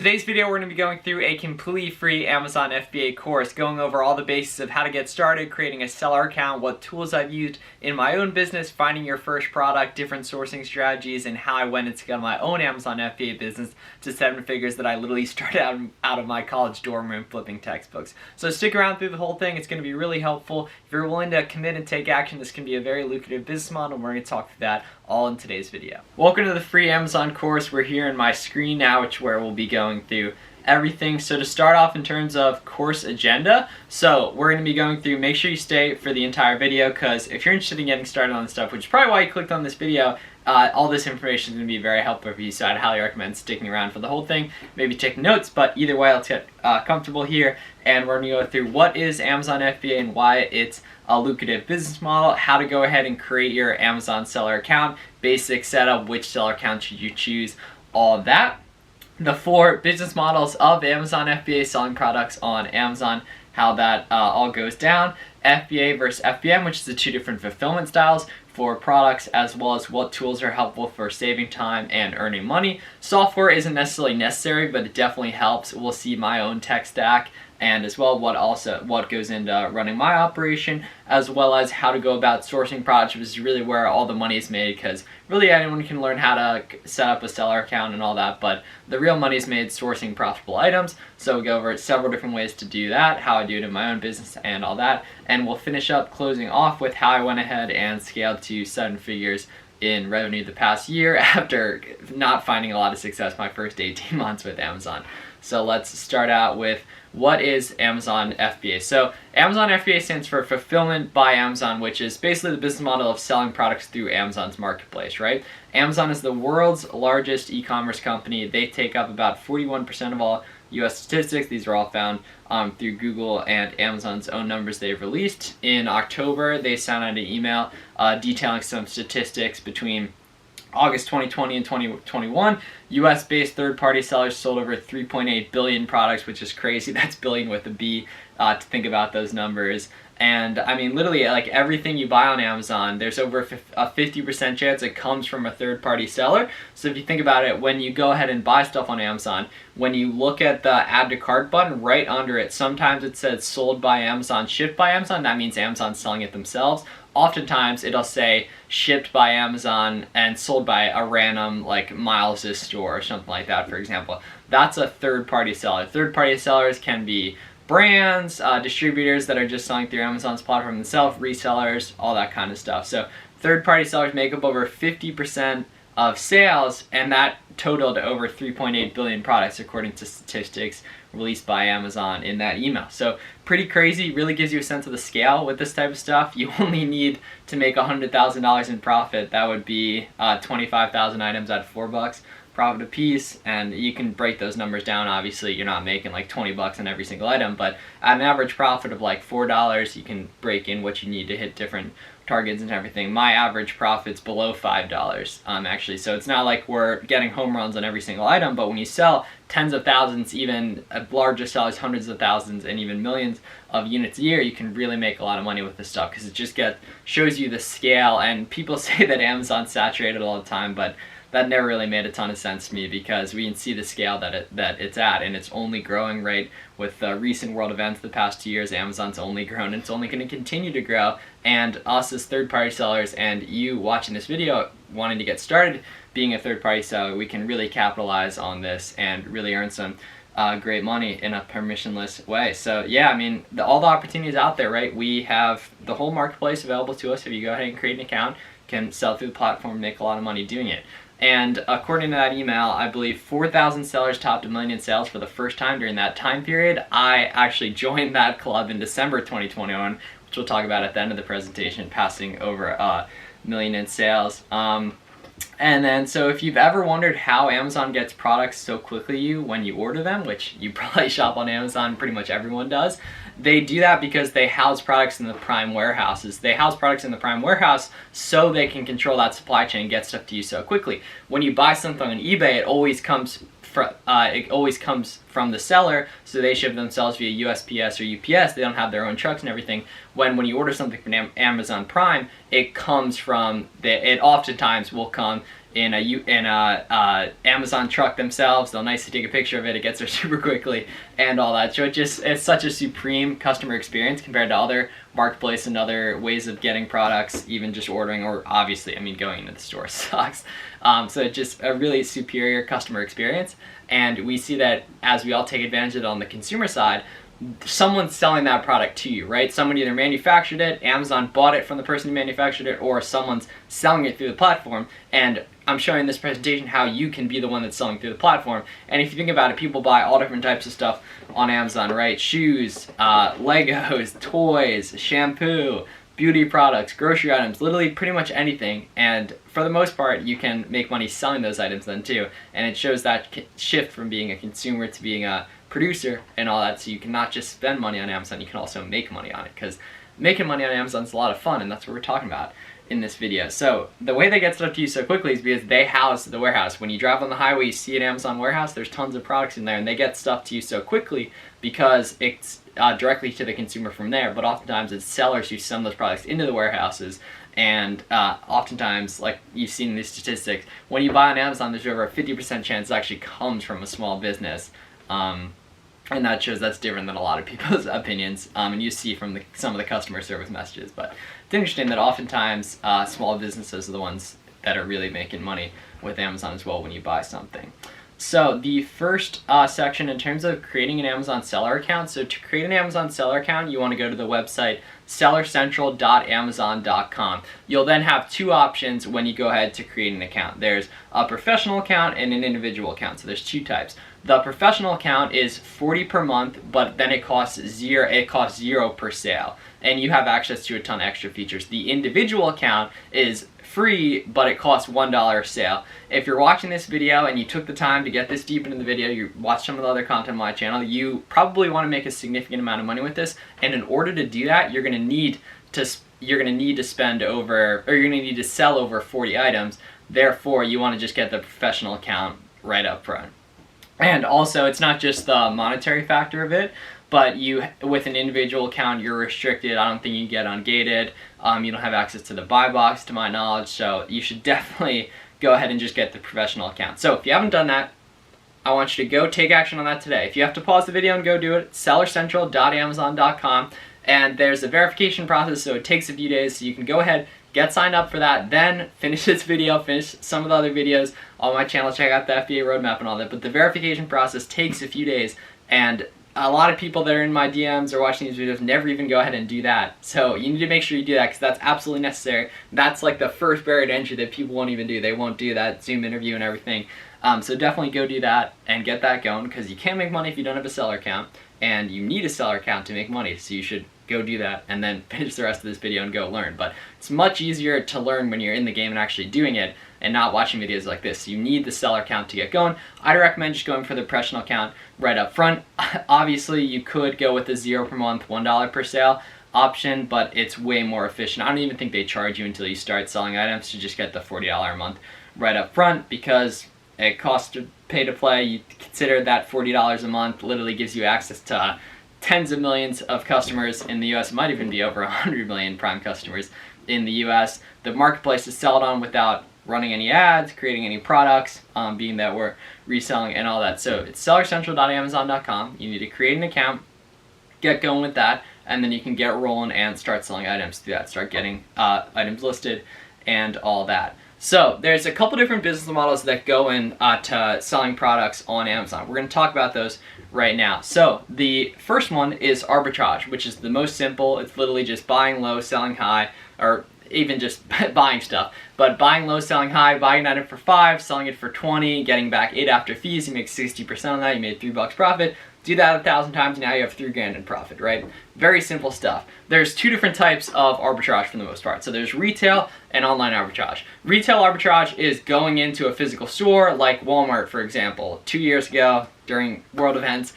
Today's video we're going to be going through a completely free Amazon FBA course going over all the basics of how to get started, creating a seller account, what tools I've used in my own business, finding your first product, different sourcing strategies, and how I went and scaled my own Amazon FBA business to 7 figures that I literally started out of my college dorm room flipping textbooks. So stick around through the whole thing. It's going to be really helpful. If you're willing to commit and take action, this can be a very lucrative business model, and we're going to talk through that all in today's video. Welcome to the free Amazon course. We're here in my screen now, where we'll be going through everything. So to start off in terms of course agenda, so we're going to be going through, make sure you stay for the entire video, because if you're interested in getting started on this stuff, which is probably why you clicked on this video, all this information is going to be very helpful for you, so I'd highly recommend sticking around for the whole thing, maybe take notes, but either way, let's get comfortable here, and we're going to go through what is Amazon FBA and why it's a lucrative business model, how to go ahead and create your Amazon seller account, basic setup, which seller account should you choose, all of that. The 4 business models of Amazon FBA, selling products on Amazon, how that all goes down, FBA versus FBM, which is the 2 different fulfillment styles for products, as well as what tools are helpful for saving time and earning money. Software isn't necessarily necessary, but it definitely helps. We'll see my own tech stack, and as well what goes into running my operation, as well as how to go about sourcing products, which is really where all the money is made, because really anyone can learn how to set up a seller account and all that, but the real money is made sourcing profitable items. So we'll go over several different ways to do that, how I do it in my own business and all that, and we'll finish up closing off with how I went ahead and scaled to 7 figures in revenue the past year after not finding a lot of success my first 18 months with Amazon. So let's start out with what is Amazon FBA. So Amazon FBA stands for Fulfillment by Amazon, which is basically the business model of selling products through Amazon's marketplace, right? Amazon is the world's largest e-commerce company. They take up about 41% of all US statistics. These are all found through Google and Amazon's own numbers they've released. In October, they sent out an email detailing some statistics between August 2020 and 2021, US-based third-party sellers sold over 3.8 billion products, which is crazy. That's billion with a B to think about those numbers. And I mean, literally, like everything you buy on Amazon, there's over a 50% chance it comes from a third-party seller. So if you think about it, when you go ahead and buy stuff on Amazon, when you look at the add to cart button right under it, sometimes it says sold by Amazon, shipped by Amazon. That means Amazon's selling it themselves. Oftentimes it'll say shipped by Amazon and sold by a random like Miles' store or something like that, for example. That's a third-party seller. Third-party sellers can be brands, distributors that are just selling through Amazon's platform themselves, resellers, all that kind of stuff. So third-party sellers make up over 50% of sales, and that totaled over 3.8 billion products according to statistics released by Amazon in that email. So pretty crazy, really gives you a sense of the scale with this type of stuff. You only need to make $100,000 in profit. That would be 25,000 items at $4 profit a piece, and you can break those numbers down. Obviously you're not making like 20 bucks on every single item, but at an average profit of like $4, you can break in what you need to hit different targets and everything. My average profit's below $5 actually, so it's not like we're getting home runs on every single item, but when you sell tens of thousands, even larger sellers, hundreds of thousands and even millions of units a year, you can really make a lot of money with this stuff, because it just shows you the scale. And people say that Amazon's saturated all the time, but that never really made a ton of sense to me, because we can see the scale that it's at, and it's only growing, right? With recent world events the past 2 years, Amazon's only grown, and it's only going to continue to grow. And us as third-party sellers, and you watching this video wanting to get started being a third-party seller, we can really capitalize on this and really earn some great money in a permissionless way. So yeah, I mean, all the opportunities out there, right? We have the whole marketplace available to us. If you go ahead and create an account, you can sell through the platform, make a lot of money doing it. And according to that email, I believe 4,000 sellers topped $1 million in sales for the first time during that time period. I actually joined that club in December 2021, which we'll talk about at the end of the presentation, passing over $1 million in sales. And then, so if you've ever wondered how Amazon gets products so quickly when you order them, which you probably shop on Amazon, pretty much everyone does, they do that because they house products in the prime warehouses. They house products in the prime warehouse so they can control that supply chain and get stuff to you so quickly. When you buy something on eBay, it always comes from the seller, so they ship themselves via USPS or UPS. They don't have their own trucks and everything. When you order something from Amazon Prime, it comes from it oftentimes will come in a Amazon truck themselves. They'll nicely take a picture of it. It gets there super quickly and all that. So it's such a supreme customer experience compared to other marketplace and other ways of getting products, even just ordering, or obviously, I mean, going into the store sucks. So it's just a really superior customer experience. And we see that as we all take advantage of it on the consumer side, someone's selling that product to you, right? Someone either manufactured it, Amazon bought it from the person who manufactured it, or someone's selling it through the platform. And I'm showing in this presentation how you can be the one that's selling through the platform. And if you think about it, people buy all different types of stuff on Amazon, right? Shoes, Legos, toys, shampoo, beauty products, grocery items, literally pretty much anything. And for the most part, you can make money selling those items then too. And it shows that shift from being a consumer to being a producer and all that. So you can not just spend money on Amazon, you can also make money on it, because making money on Amazon is a lot of fun, and that's what we're talking about in this video. So the way they get stuff to you so quickly is because they house the warehouse. When you drive on the highway, you see an Amazon warehouse, there's tons of products in there, and they get stuff to you so quickly because it's directly to the consumer from there. But oftentimes it's sellers who send those products into the warehouses. And oftentimes, like you've seen in these statistics, when you buy on Amazon, there's over a 50% chance it actually comes from a small business. And that shows that's different than a lot of people's opinions, and you see from some of the customer service messages. But it's interesting that oftentimes small businesses are the ones that are really making money with Amazon as well when you buy something. So the first section in terms of creating an Amazon seller account. So to create an Amazon seller account, you want to go to the website sellercentral.amazon.com. You'll then have two options when you go ahead to create an account. There's a professional account and an individual account. So there's two types. The professional account is $40 per month, but then it costs zero per sale, and you have access to a ton of extra features. The individual account is free, but it costs $1 a sale. If you're watching this video and you took the time to get this deep into the video, you watch some of the other content on my channel, you probably want to make a significant amount of money with this, and in order to do that, you're going to need to sell over 40 items. Therefore, you want to just get the professional account right up front. And also, it's not just the monetary factor of it, but with an individual account, you're restricted. I don't think you can get ungated. You don't have access to the buy box, to my knowledge, so you should definitely go ahead and just get the professional account. So if you haven't done that, I want you to go take action on that today. If you have to pause the video and go do it, sellercentral.amazon.com, and there's a verification process, so it takes a few days, so you can go ahead, get signed up for that, then finish this video, finish some of the other videos on my channel, check out the FBA Roadmap and all that. But the verification process takes a few days, and a lot of people that are in my DMs or watching these videos never even go ahead and do that. So you need to make sure you do that, because that's absolutely necessary. That's like the first barrier to entry that people won't even do. They won't do that Zoom interview and everything. So definitely go do that and get that going, because you can't make money if you don't have a seller account, and you need a seller account to make money. So you should go do that and then finish the rest of this video and go learn. But it's much easier to learn when you're in the game and actually doing it and not watching videos like this. So you need the seller account to get going. I'd recommend just going for the professional account right up front. Obviously, you could go with the $0 per month, $1 per sale option, but it's way more efficient. I don't even think they charge you until you start selling items to just get the $40 a month right up front, because it costs to pay to play. You consider that $40 a month literally gives you access to tens of millions of customers in the US. It might even be over 100 million prime customers in the US. The marketplace is sold on without running any ads, creating any products, being that we're reselling and all that. So it's sellercentral.amazon.com. You need to create an account, get going with that, and then you can get rolling and start selling items through that, start getting items listed and all that. So there's a couple different business models that go in to selling products on Amazon. We're going to talk about those right now. So the first one is arbitrage, which is the most simple. It's literally just buying low, selling high, or even just buying stuff. But buying low, selling high, buying an item for $5, selling it for $20, getting back $8 after fees, you make 60% on that, you made $3 profit. Do that 1,000 times, now you have $3,000 in profit, right? Very simple stuff. There's two different types of arbitrage for the most part. So there's retail and online arbitrage. Retail arbitrage is going into a physical store like Walmart, for example. 2 years ago, during world events,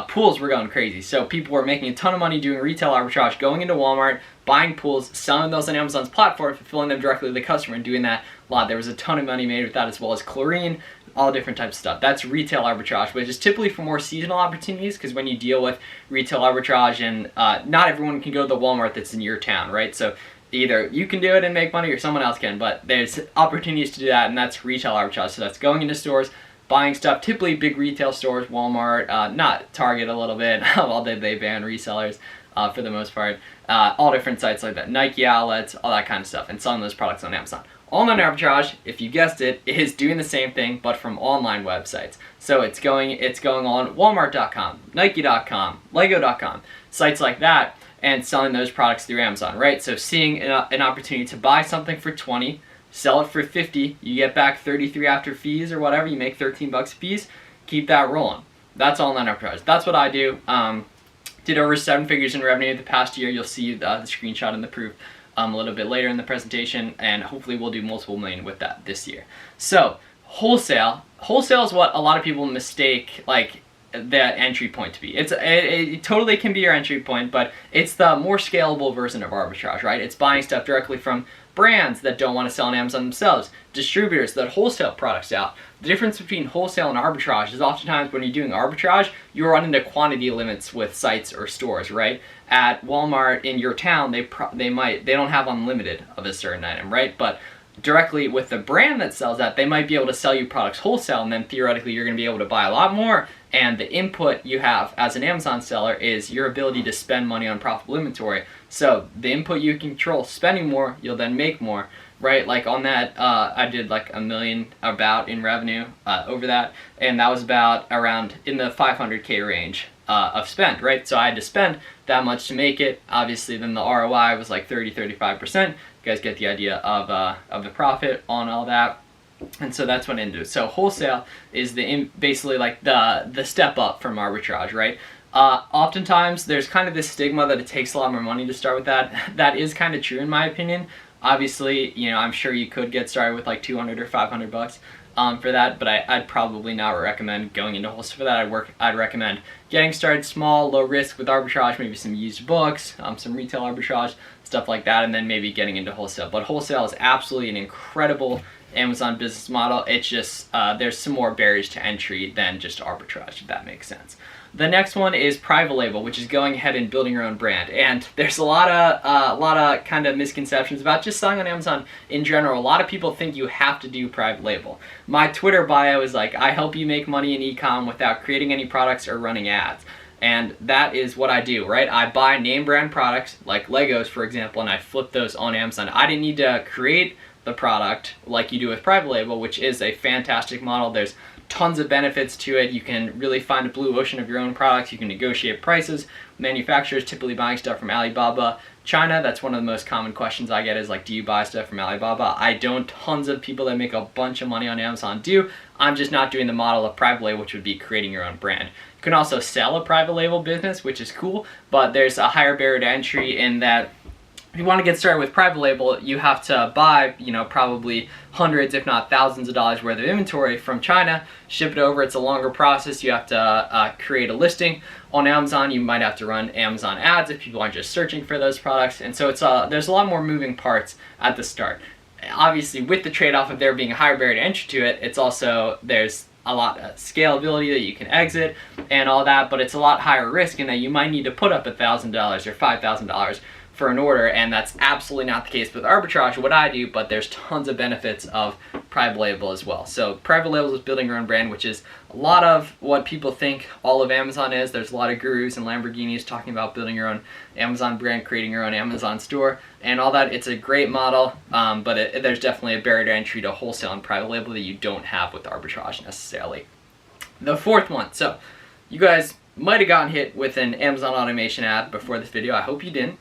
pools were going crazy. So people were making a ton of money doing retail arbitrage, going into Walmart, buying pools, selling those on Amazon's platform, fulfilling them directly to the customer, and doing that a lot. There was a ton of money made with that, as well as chlorine, all different types of stuff. That's retail arbitrage, which is typically for more seasonal opportunities, because when you deal with retail arbitrage, and not everyone can go to the Walmart that's in your town, right? So either you can do it and make money or someone else can, but there's opportunities to do that, and that's retail arbitrage. So that's going into stores, buying stuff, typically big retail stores, Walmart, not Target a little bit, although they ban resellers for the most part, all different sites like that, Nike outlets, all that kind of stuff, and selling those products on Amazon. Online arbitrage, if you guessed it, is doing the same thing but from online websites. So it's going on Walmart.com, Nike.com, Lego.com, sites like that, and selling those products through Amazon, right? So seeing an opportunity to buy something for 20, sell it for 50, you get back 33 after fees or whatever, you make 13 bucks a piece, keep that rolling. That's online arbitrage. That's what I do. Did over 7 figures in revenue the past year. You'll see the screenshot and the proof a little bit later in the presentation, and hopefully we'll do multiple million with that this year. So wholesale is what a lot of people mistake like the entry point to be. It totally can be your entry point, but it's the more scalable version of arbitrage, right? It's buying stuff directly from brands that don't want to sell on Amazon themselves, distributors that wholesale products out. The difference between wholesale and arbitrage is oftentimes when you're doing arbitrage, you run into quantity limits with sites or stores, right? At Walmart in your town, they don't have unlimited of a certain item, right? But directly with the brand that sells that, they might be able to sell you products wholesale, and then theoretically you're going to be able to buy a lot more, and the input you have as an Amazon seller is your ability to spend money on profitable inventory. So the input you control, spending more, you'll then make more, right? Like on that, I did like $1 million about in revenue over that, and that was about around in the 500K range of spend, right? So I had to spend that much to make it. Obviously then the ROI was like 30-35%. You guys get the idea of the profit on all that. And so that's what I into. So wholesale is basically like the step up from arbitrage, right? Oftentimes there's kind of this stigma that it takes a lot more money to start with that. That is kind of true in my opinion. Obviously, you know, I'm sure you could get started with like 200 or 500 bucks for that, but I'd probably not recommend going into wholesale for that. I'd recommend getting started small, low risk with arbitrage, maybe some used books, some retail arbitrage, stuff like that, and then maybe getting into wholesale. But wholesale is absolutely an incredible Amazon business model. It's just there's some more barriers to entry than just arbitrage, if that makes sense. The next one is private label, which is going ahead and building your own brand. And there's a lot of kind of misconceptions about just selling on Amazon in general. A lot of people think you have to do private label. My Twitter bio is like, I help you make money in e-com without creating any products or running ads. And that is what I do, right? I buy name brand products like Legos, for example, and I flip those on Amazon. I didn't need to create the product like you do with private label, which is a fantastic model. There's tons of benefits to it. You can really find a blue ocean of your own products. You can negotiate prices. Manufacturers typically buying stuff from Alibaba, China. That's one of the most common questions I get is like, do you buy stuff from Alibaba? I don't. Tons of people that make a bunch of money on Amazon do. I'm just not doing the model of private label, which would be creating your own brand. You can also sell a private label business, which is cool, but there's a higher barrier to entry in that if you want to get started with private label, you have to buy, you know, probably hundreds, if not thousands of dollars worth of inventory from China, ship it over. It's a longer process. You have to create a listing on Amazon. You might have to run Amazon ads if people aren't just searching for those products. And so there's a lot more moving parts at the start. Obviously, with the trade-off of there being a higher barrier to entry to it, it's also, there's a lot of scalability that you can exit and all that, but it's a lot higher risk in that you might need to put up $1,000 or $5,000 for an order, and that's absolutely not the case with arbitrage, what I do, but there's tons of benefits of private label as well. So private label is building your own brand, which is a lot of what people think all of Amazon is. There's a lot of gurus and Lamborghinis talking about building your own Amazon brand, creating your own Amazon store, and all that. It's a great model, but there's definitely a barrier to entry to wholesale and private label that you don't have with arbitrage necessarily. The fourth one, so you guys might have gotten hit with an Amazon automation ad before this video. I hope you didn't.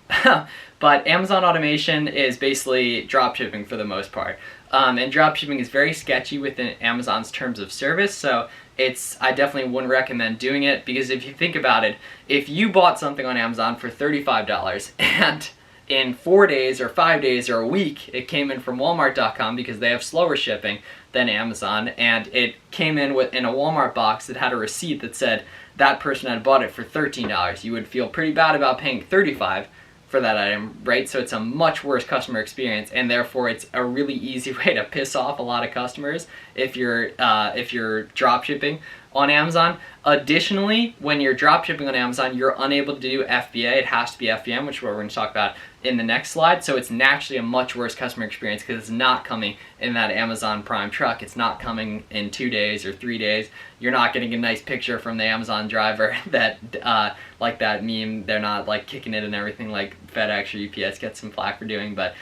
But Amazon automation is basically dropshipping for the most part. And dropshipping is very sketchy within Amazon's terms of service. So I definitely wouldn't recommend doing it, because if you think about it, if you bought something on Amazon for $35 and in 4 days or 5 days or a week, it came in from Walmart.com because they have slower shipping than Amazon, and it came in in a Walmart box that had a receipt that said that person had bought it for $13. You would feel pretty bad about paying $35 for that item, right? So it's a much worse customer experience, and therefore it's a really easy way to piss off a lot of customers if you're drop shipping on Amazon. Additionally, when you're drop shipping on Amazon, you're unable to do FBA. It has to be FBM, which is what we're going to talk about in the next slide. So it's naturally a much worse customer experience because it's not coming in that Amazon Prime truck. It's not coming in 2 days or 3 days. You're not getting a nice picture from the Amazon driver that, like that meme, they're not like kicking it and everything like FedEx or UPS gets some flack for doing, but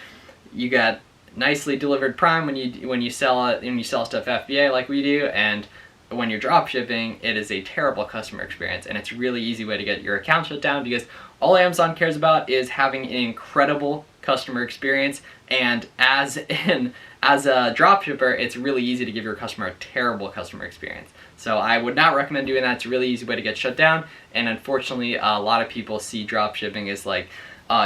you got nicely delivered Prime when you sell it, when you sell stuff FBA like we do, and when you're drop shipping, it is a terrible customer experience, and it's a really easy way to get your account shut down because all Amazon cares about is having an incredible customer experience. And as a drop shipper, it's really easy to give your customer a terrible customer experience. So I would not recommend doing that. It's a really easy way to get shut down, and unfortunately, a lot of people see drop shipping as like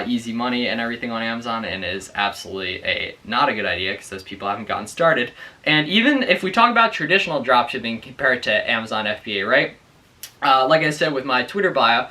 easy money and everything on Amazon, and it is absolutely not a good idea because those people haven't gotten started. And even if we talk about traditional dropshipping compared to Amazon FBA, right? Like I said with my Twitter bio,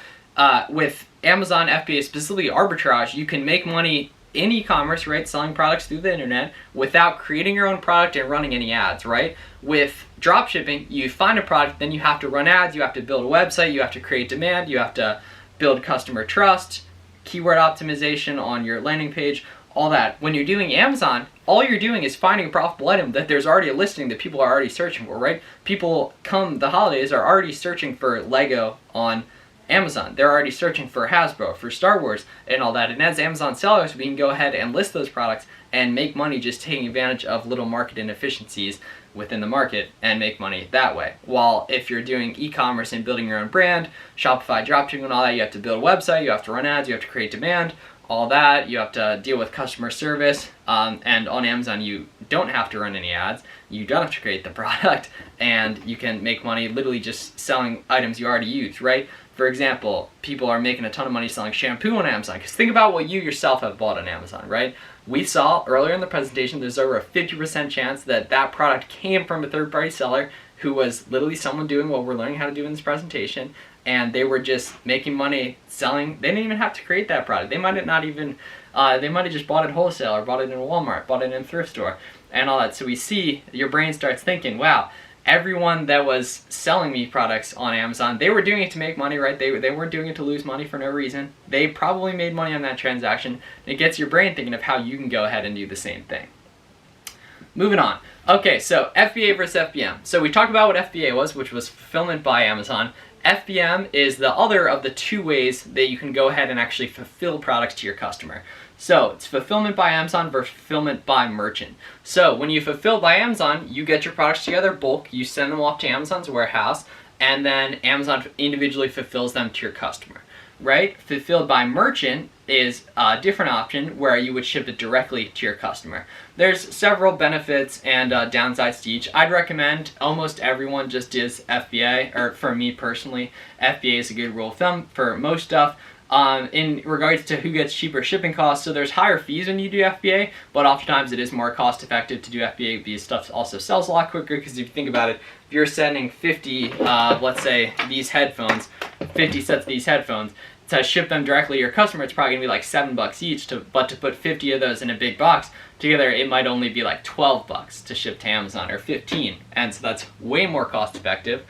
with Amazon FBA, specifically arbitrage, you can make money in e-commerce, right, selling products through the internet without creating your own product and running any ads, right? With dropshipping, you find a product, then you have to run ads, you have to build a website, you have to create demand, you have to build customer trust, keyword optimization on your landing page, all that. When you're doing Amazon, all you're doing is finding a profitable item that there's already a listing that people are already searching for, right? People come the holidays are already searching for Lego on Amazon. They're already searching for Hasbro, for Star Wars, and all that. And as Amazon sellers, we can go ahead and list those products and make money just taking advantage of little market inefficiencies within the market and make money that way. While if you're doing e-commerce and building your own brand, Shopify, dropshipping and all that, you have to build a website, you have to run ads, you have to create demand, all that, you have to deal with customer service, and on Amazon you don't have to run any ads, you don't have to create the product, and you can make money literally just selling items you already use, right? For example, people are making a ton of money selling shampoo on Amazon, because think about what you yourself have bought on Amazon, right? We saw earlier in the presentation there's over a 50% chance that that product came from a third-party seller who was literally someone doing what we're learning how to do in this presentation, and they were just making money selling. They didn't even have to create that product. They might have not even, they might have just bought it wholesale or bought it in a Walmart, bought it in a thrift store, and all that. So we see your brain starts thinking, wow, everyone that was selling me products on Amazon, they were doing it to make money, right? They weren't doing it to lose money for no reason. They probably made money on that transaction. It gets your brain thinking of how you can go ahead and do the same thing. Moving on. Okay, so FBA versus FBM. So we talked about what FBA was, which was fulfillment by Amazon. FBM is the other of the two ways that you can go ahead and actually fulfill products to your customer. So it's fulfillment by Amazon versus fulfillment by merchant. So when you fulfill by Amazon, you get your products together bulk, you send them off to Amazon's warehouse, and then Amazon individually fulfills them to your customer, right? Fulfilled by merchant is a different option where you would ship it directly to your customer. There's several benefits and downsides to each. I'd recommend almost everyone just does FBA, or for me personally, FBA is a good rule of thumb for most stuff. In regards to who gets cheaper shipping costs, so there's higher fees when you do FBA, but oftentimes it is more cost effective to do FBA because stuff also sells a lot quicker. Because if you think about it, if you're sending 50, let's say these headphones, 50 sets of these headphones, to ship them directly to your customer, it's probably gonna be like $7 each. But to put 50 of those in a big box together, it might only be like $12 to ship to Amazon, or 15, and so that's way more cost effective.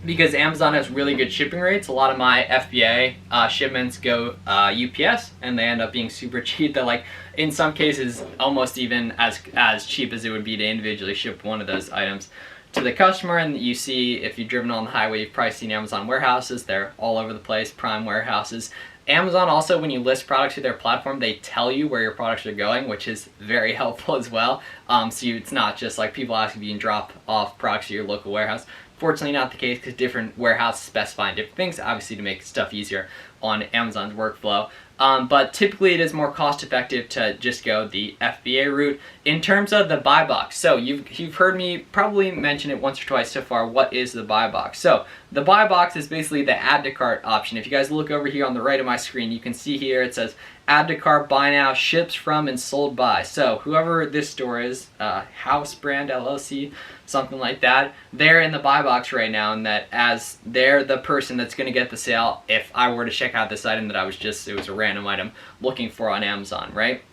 Because Amazon has really good shipping rates, a lot of my FBA shipments go UPS, and they end up being super cheap. They're like, in some cases, almost even as cheap as it would be to individually ship one of those items to the customer. And you see, if you've driven on the highway, you've probably seen Amazon warehouses. They're all over the place, Prime warehouses. Amazon also, when you list products to their platform, they tell you where your products are going, which is very helpful as well. So it's not just like people ask if you can drop off products to your local warehouse. Fortunately not the case, because different warehouses specify different things, obviously to make stuff easier on Amazon's workflow. But typically it is more cost effective to just go the FBA route. In terms of the buy box, so you've heard me probably mention it once or twice so far. What is the buy box? So the buy box is basically the add to cart option. If you guys look over here on the right of my screen, you can see here it says add to cart, buy now, ships from and sold by. So whoever this store is, House Brand LLC, something like that, they're in the buy box right now, and that as they're the person that's going to get the sale if I were to check out this item that it was a random item looking for on Amazon, right?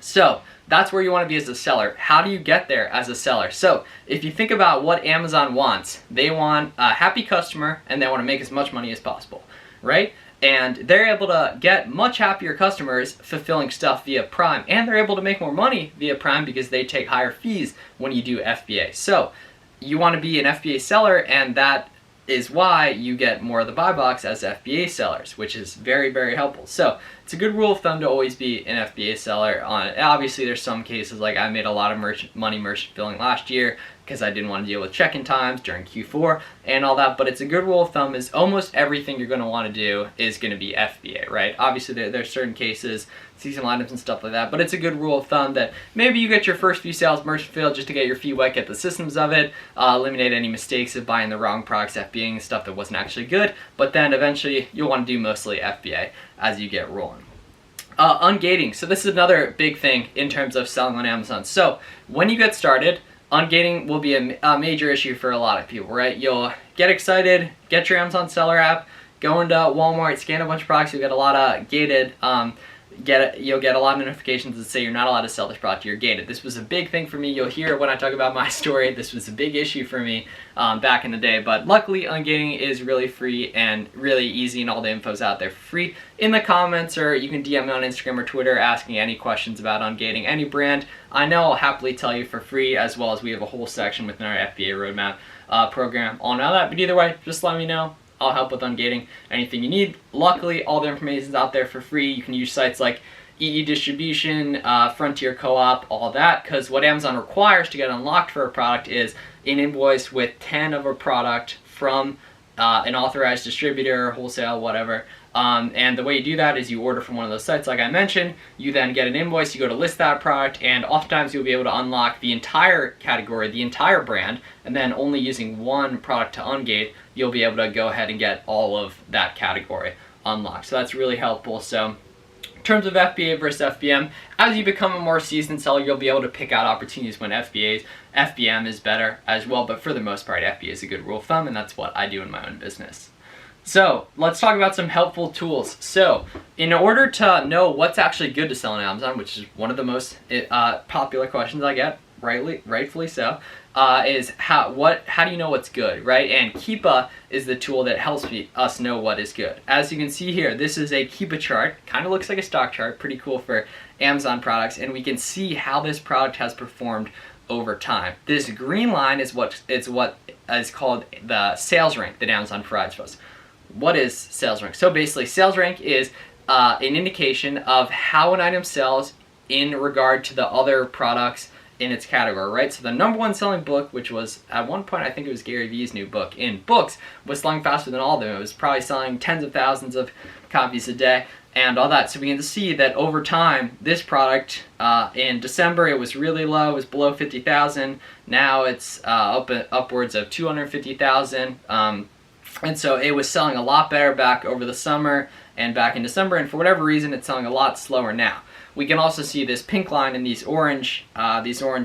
So that's where you want to be as a seller. How do you get there as a seller? So if you think about what Amazon wants, they want a happy customer and they want to make as much money as possible, right? And they're able to get much happier customers fulfilling stuff via Prime, and they're able to make more money via Prime because they take higher fees when you do FBA. So you want to be an FBA seller, and that is why you get more of the buy box as FBA sellers, which is very, very helpful. So it's a good rule of thumb to always be an FBA seller. Obviously, there's some cases, like I made a lot of money merchant filling last year because I didn't want to deal with check-in times during Q4 and all that, but it's a good rule of thumb is almost everything you're going to want to do is going to be FBA, right? Obviously, there's certain cases, seasonal items and stuff like that, but it's a good rule of thumb that maybe you get your first few sales merchant filled just to get your feet wet, get the systems of it, eliminate any mistakes of buying the wrong products, FBAing stuff that wasn't actually good, but then eventually you'll want to do mostly FBA as you get rolling. Ungating. So this is another big thing in terms of selling on Amazon. So when you get started, ungating will be a major issue for a lot of people, right? You'll get excited, get your Amazon seller app, go into Walmart, scan a bunch of products, you'll get a lot of gated, you'll get a lot of notifications that say you're not allowed to sell this product, you're gated. This was a big thing for me. You'll hear when I talk about my story, this was a big issue for me back in the day, but luckily ungating is really free and really easy, and all the info's out there for free in the comments, or you can DM me on Instagram or Twitter asking any questions about ungating any brand. I know I'll happily tell you for free, as well as we have a whole section within our FBA Roadmap program on all that, but either way, just let me know. I'll help with ungating anything you need. Luckily, all the information's out there for free. You can use sites like EE Distribution, Frontier Co-op, all that, because what Amazon requires to get unlocked for a product is an invoice with 10 of a product from an authorized distributor, wholesale, whatever. And the way you do that is you order from one of those sites like I mentioned, you then get an invoice, you go to list that product, and oftentimes you'll be able to unlock the entire category, the entire brand, and then only using one product to ungate, you'll be able to go ahead and get all of that category unlocked. So that's really helpful. So in terms of FBA versus FBM, as you become a more seasoned seller, you'll be able to pick out opportunities when FBM is better as well, but for the most part, FBA is a good rule of thumb, and that's what I do in my own business. So let's talk about some helpful tools. So in order to know what's actually good to sell on Amazon, which is one of the most popular questions I get, rightfully so, is how do you know what's good, right? And Keepa is the tool that helps us know what is good. As you can see here, this is a Keepa chart. Kind of looks like a stock chart, pretty cool for Amazon products, and we can see how this product has performed over time. This green line is what is called the sales rank that Amazon provides for us. What is sales rank? So basically, sales rank is an indication of how an item sells in regard to the other products in its category, right? So the number one selling book, which was at one point, I think it was Gary Vee's new book in books, was selling faster than all of them. It was probably selling tens of thousands of copies a day and all that. So we can see that over time, this product in December, it was really low, it was below 50,000. Now it's upwards of 250,000. And so it was selling a lot better back over the summer and back in December, and for whatever reason, it's selling a lot slower now. We can also see this pink line and these orange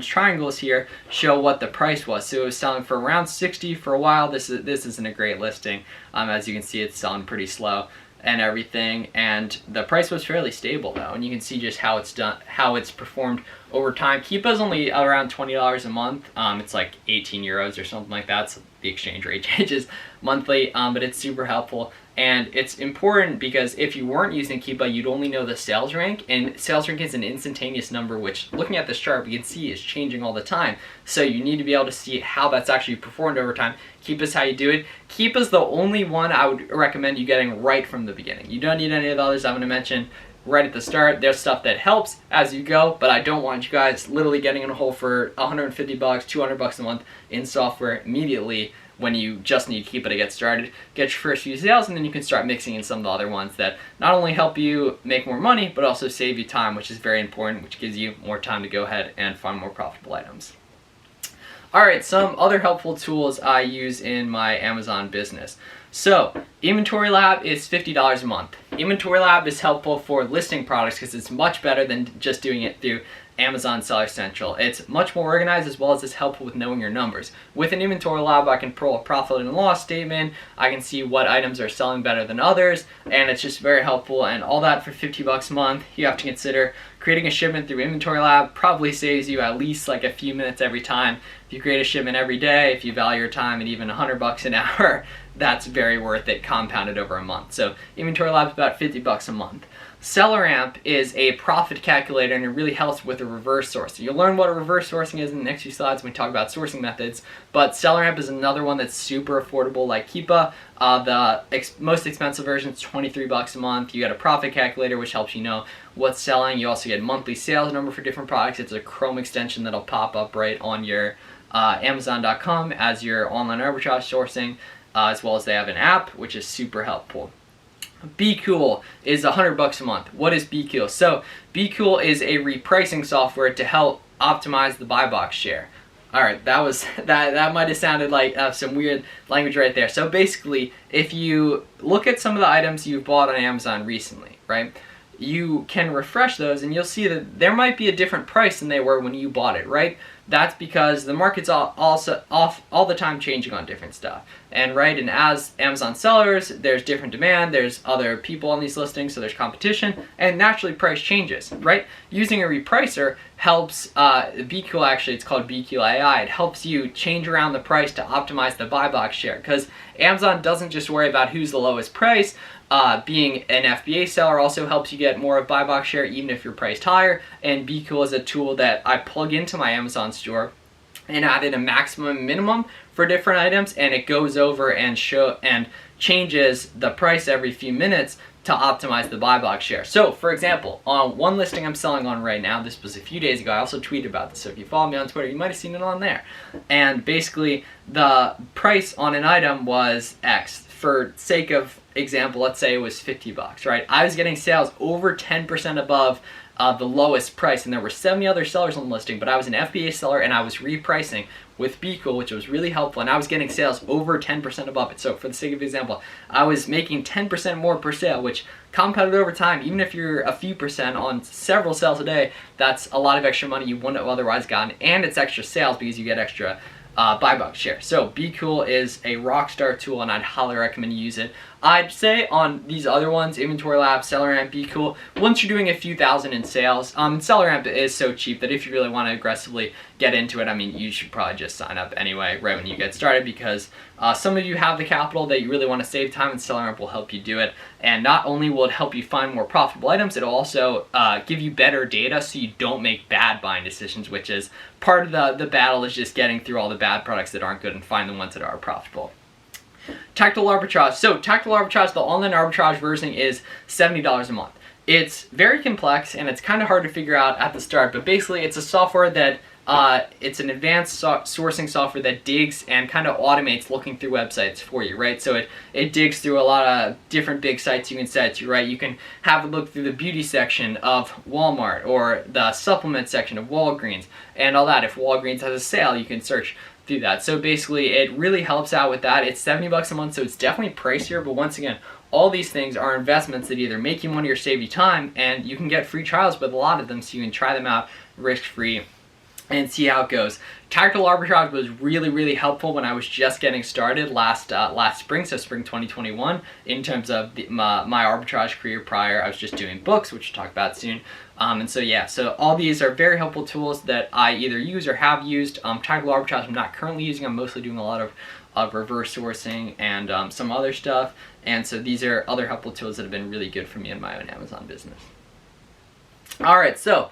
triangles here show what the price was. So it was selling for around 60 for a while. This isn't a great listing. As you can see, it's selling pretty slow and everything, and the price was fairly stable though, and you can see just how it's performed over time. Keepa is only around $20 a month. It's like 18 euros or something like that, so the exchange rate changes monthly, but it's super helpful. And it's important because if you weren't using Keepa, you'd only know the sales rank, and sales rank is an instantaneous number, which looking at this chart, we can see is changing all the time. So you need to be able to see how that's actually performed over time. Keepa's how you do it. Keepa's the only one I would recommend you getting right from the beginning. You don't need any of the others I'm going to mention right at the start. There's stuff that helps as you go, but I don't want you guys literally getting in a hole for $150, $200 a month in software immediately when you just need Keepa to get started. Get your first few sales, and then you can start mixing in some of the other ones that not only help you make more money, but also save you time, which is very important, which gives you more time to go ahead and find more profitable items. Alright, some other helpful tools I use in my Amazon business. So, Inventory Lab is $50 a month. Inventory Lab is helpful for listing products because it's much better than just doing it through Amazon Seller Central. It's much more organized, as well as it's helpful with knowing your numbers. With an Inventory Lab, I can pull a profit and loss statement, I can see what items are selling better than others, and it's just very helpful, and all that for $50 a month. You have to consider creating a shipment through Inventory Lab probably saves you at least like a few minutes every time. If you create a shipment every day, if you value your time at even $100 an hour, that's very worth it compounded over a month. So Inventory Lab's about $50 a month. SellerAmp is a profit calculator, and it really helps with the reverse sourcing. You'll learn what a reverse sourcing is in the next few slides when we talk about sourcing methods, but SellerAmp is another one that's super affordable like Keepa. The most expensive version is $23 a month. You get a profit calculator, which helps you know what's selling. You also get monthly sales number for different products. It's a Chrome extension that'll pop up right on your Amazon.com as your online arbitrage sourcing, as well as they have an app, which is super helpful. BeCool is $100 a month. What is BeCool? So BeCool is a repricing software to help optimize the buy box share. All right, that might have sounded like some weird language right there. So basically, if you look at some of the items you've bought on Amazon recently, right? You can refresh those and you'll see that there might be a different price than they were when you bought it, right? That's because the market's also all the time changing on different stuff. And as Amazon sellers, there's different demand, there's other people on these listings, so there's competition, and naturally price changes, right? Using a repricer helps, BeCool actually, it's called BeCool AI, it helps you change around the price to optimize the buy box share, because Amazon doesn't just worry about who's the lowest price. Being an FBA seller also helps you get more of buy box share even if you're priced higher, and BeCool is a tool that I plug into my Amazon store and added a maximum minimum for different items, and it goes over and changes the price every few minutes to optimize the buy box share. So for example, on one listing I'm selling on right now, this was a few days ago, I also tweeted about this, so if you follow me on Twitter you might have seen it on there, and basically the price on an item was X. For sake of example, let's say it was $50, right? I was getting sales over 10% above the lowest price, and there were 70 other sellers on the listing, but I was an FBA seller and I was repricing with BeCool, which was really helpful, and I was getting sales over 10% above it. So for the sake of example, I was making 10% more per sale, which compounded over time, even if you're a few percent on several sales a day, that's a lot of extra money you wouldn't have otherwise gotten, and it's extra sales because you get extra buy box share. So BeCool is a rock star tool, and I'd highly recommend you use it. I'd say on these other ones, Inventory Lab, SellerAmp, BeCool, once you're doing a few thousand in sales, SellerAmp is so cheap that if you really want to aggressively get into it, I mean, you should probably just sign up anyway right when you get started, because some of you have the capital that you really want to save time, and SellerAmp will help you do it. And not only will it help you find more profitable items, it'll also give you better data so you don't make bad buying decisions, which is part of the battle, is just getting through all the bad products that aren't good and find the ones that are profitable. Tactical arbitrage. So tactical arbitrage, the online arbitrage version, is $70 a month. It's very complex and it's kind of hard to figure out at the start, but basically it's a software that it's an advanced sourcing software that digs and kind of automates looking through websites for you, right? So it digs through a lot of different big sites you can set to, right? You can have it look through the beauty section of Walmart or the supplement section of Walgreens and all that. If Walgreens has a sale, you can search through that. So basically it really helps out with that. It's $70 a month, so it's definitely pricier, but once again, all these things are investments that either make you money or save you time, and you can get free trials with a lot of them so you can try them out risk-free and see how it goes. Tactical arbitrage was really, really helpful when I was just getting started last spring, so spring 2021, in terms of my arbitrage career prior. I was just doing books, which we'll talk about soon. And so yeah, so all these are very helpful tools that I either use or have used. Tactical arbitrage I'm not currently using. I'm mostly doing a lot of reverse sourcing and some other stuff. And so these are other helpful tools that have been really good for me in my own Amazon business. All right, so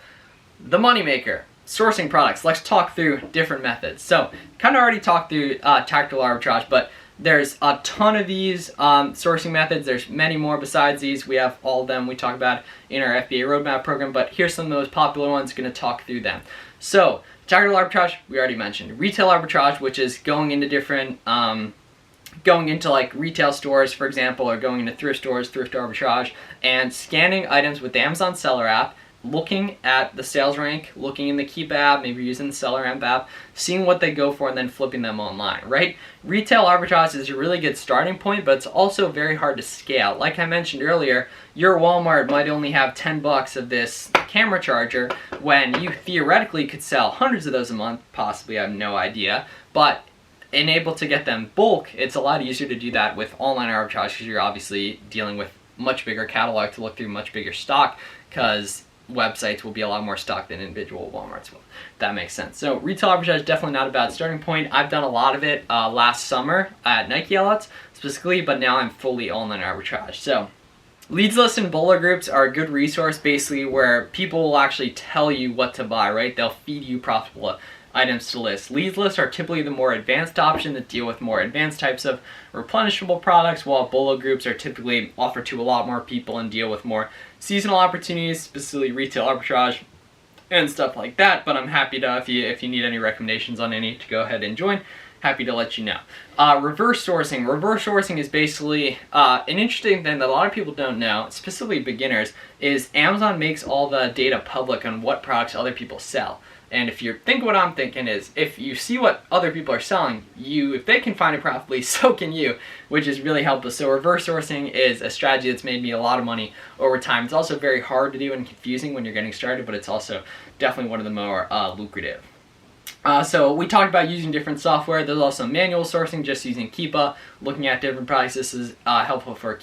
the moneymaker. Sourcing products. Let's talk through different methods. So, kind of already talked through tactical arbitrage, but there's a ton of these sourcing methods. There's many more besides these. We have all of them we talk about in our FBA Roadmap program, but here's some of the most popular ones. Going to talk through them. So, tactical arbitrage, we already mentioned. Retail arbitrage, which is going into different, going into like retail stores, for example, or going into thrift stores, thrift arbitrage, and scanning items with the Amazon Seller app, looking at the sales rank, looking in the Keepa app, maybe using the SellerAmp app, seeing what they go for, and then flipping them online, right? Retail arbitrage is a really good starting point, but it's also very hard to scale. Like I mentioned earlier, your Walmart might only have $10 of this camera charger when you theoretically could sell hundreds of those a month, possibly, I have no idea, but able to get them bulk, it's a lot easier to do that with online arbitrage because you're obviously dealing with much bigger catalog to look through, much bigger stock, because websites will be a lot more stock than individual Walmarts will. That makes sense. So retail arbitrage is definitely not a bad starting point. I've done a lot of it last summer at Nike outlets specifically, but now I'm fully online arbitrage. So leads lists and bowler groups are a good resource, basically where people will actually tell you what to buy, right? They'll feed you profitable items to list. Leads lists are typically the more advanced option that deal with more advanced types of replenishable products, while bowler groups are typically offered to a lot more people and deal with more seasonal opportunities, specifically retail arbitrage and stuff like that. But I'm happy to, if you need any recommendations on any, to go ahead and join. Happy to let you know. Reverse sourcing. Reverse sourcing is basically an interesting thing that a lot of people don't know, specifically beginners, is Amazon makes all the data public on what products other people sell. And if you think what I'm thinking is, if you see what other people are selling, if they can find it profitably, so can you, which is really helpful. So reverse sourcing is a strategy that's made me a lot of money over time. It's also very hard to do and confusing when you're getting started, but it's also definitely one of the more lucrative. So we talked about using different software. There's also manual sourcing, just using Keepa, looking at different products. This is helpful for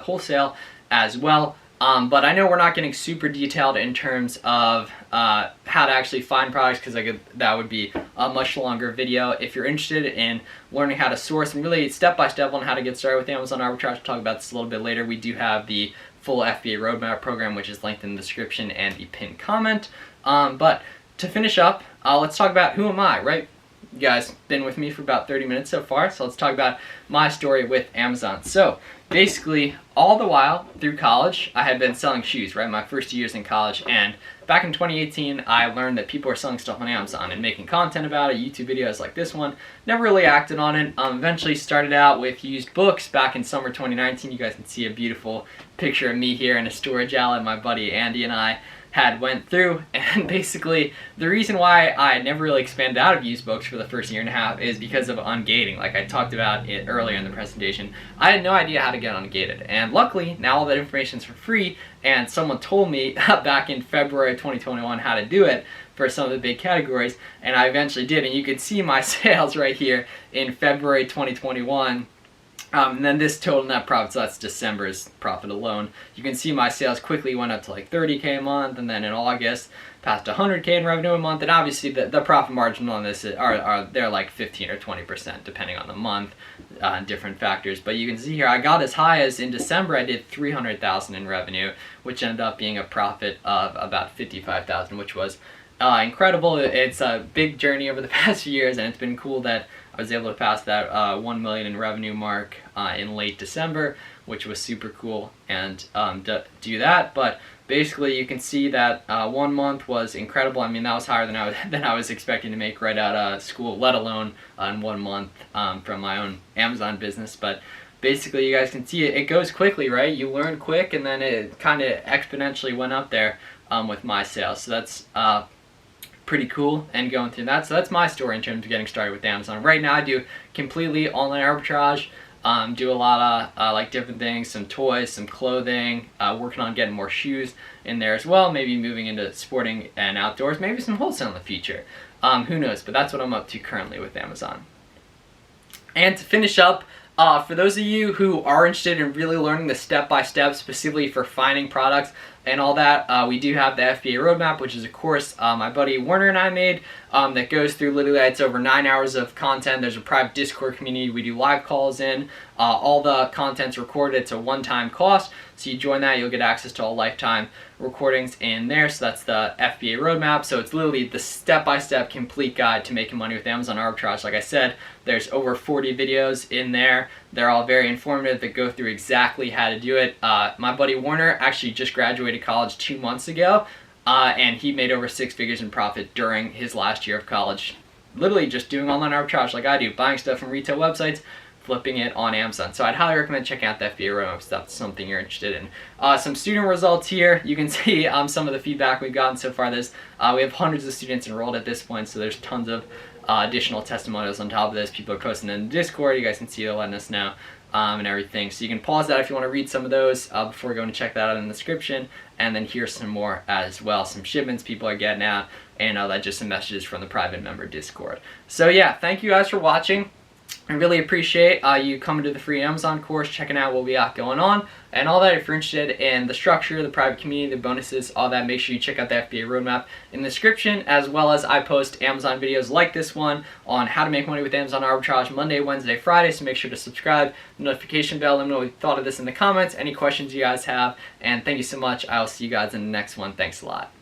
wholesale as well. But I know we're not getting super detailed in terms of how to actually find products, because that would be a much longer video. If you're interested in learning how to source and really step-by-step on how to get started with Amazon arbitrage, we'll talk about this a little bit later. We do have the full FBA Roadmap program, which is linked in the description and the pinned comment. But to finish up, let's talk about who am I, right? You guys been with me for about 30 minutes so far, so let's talk about my story with Amazon. So basically, all the while through college, I had been selling shoes, right? My first years in college, and back in 2018, I learned that people are selling stuff on Amazon and making content about it, YouTube videos like this one. Never really acted on it. Eventually started out with used books back in summer 2019. You guys can see a beautiful picture of me here in a storage outlet my buddy Andy and I had went through. And basically the reason why I never really expanded out of used books for the first year and a half is because of ungating. Like I talked about it earlier in the presentation, I had no idea how to get ungated, and luckily now all that information is for free, and someone told me back in February 2021 how to do it for some of the big categories, and I eventually did. And you can see my sales right here in February 2021. And then this total net profit, so that's December's profit alone. You can see my sales quickly went up to like 30K a month, and then in August past 100K in revenue a month. And obviously the profit margin on this they're like 15 or 20% depending on the month, different factors. But you can see here I got as high as in December I did 300,000 in revenue, which ended up being a profit of about 55,000, which was incredible. It's a big journey over the past few years, and it's been cool that I was able to pass that 1 million in revenue mark in late December, which was super cool, and do that. But basically you can see that 1 month was incredible. I mean, that was higher than I was expecting to make right out of school, let alone in 1 month from my own Amazon business. But basically you guys can see it goes quickly, right? You learn quick, and then it kind of exponentially went up there with my sales. So that's pretty cool, and going through that. So that's my story in terms of getting started with Amazon. Right now I do completely online arbitrage, do a lot of like different things, some toys, some clothing, working on getting more shoes in there as well, maybe moving into sporting and outdoors, maybe some wholesale in the future. Who knows, but that's what I'm up to currently with Amazon. And to finish up, for those of you who are interested in really learning the step-by-step specifically for finding products and all that, we do have the FBA Roadmap, which is a course my buddy Werner and I made that goes through literally, it's over 9 hours of content. There's a private Discord community. We do live calls in. All the content's recorded. It's a one-time cost. So you join that, you'll get access to all lifetime recordings in there. So that's the FBA Roadmap. So it's literally the step-by-step complete guide to making money with Amazon arbitrage. Like I said, there's over 40 videos in there. They're all very informative that go through exactly how to do it. My buddy Werner actually just graduated college 2 months ago, and he made over 6 figures in profit during his last year of college, literally just doing online arbitrage like I do, buying stuff from retail websites, flipping it on Amazon. So I'd highly recommend checking out the FBA Roadmap if that's something you're interested in. Some student results here. You can see some of the feedback we've gotten so far. We have hundreds of students enrolled at this point, so there's tons of additional testimonials on top of this. People are posting in the Discord. You guys can see they're letting us know and everything. So you can pause that if you want to read some of those before going to check that out in the description. And then here's some more as well. Some shipments people are getting out, and just some messages from the private member Discord. So yeah, thank you guys for watching. I really appreciate you coming to the free Amazon course, checking out what we got going on, and all that. If you're interested in the structure, the private community, the bonuses, all that, make sure you check out the FBA Roadmap in the description, as well as I post Amazon videos like this one on how to make money with Amazon arbitrage Monday, Wednesday, Friday, so make sure to subscribe, the notification bell, let me know what you thought of this in the comments, any questions you guys have, and thank you so much. I'll see you guys in the next one. Thanks a lot.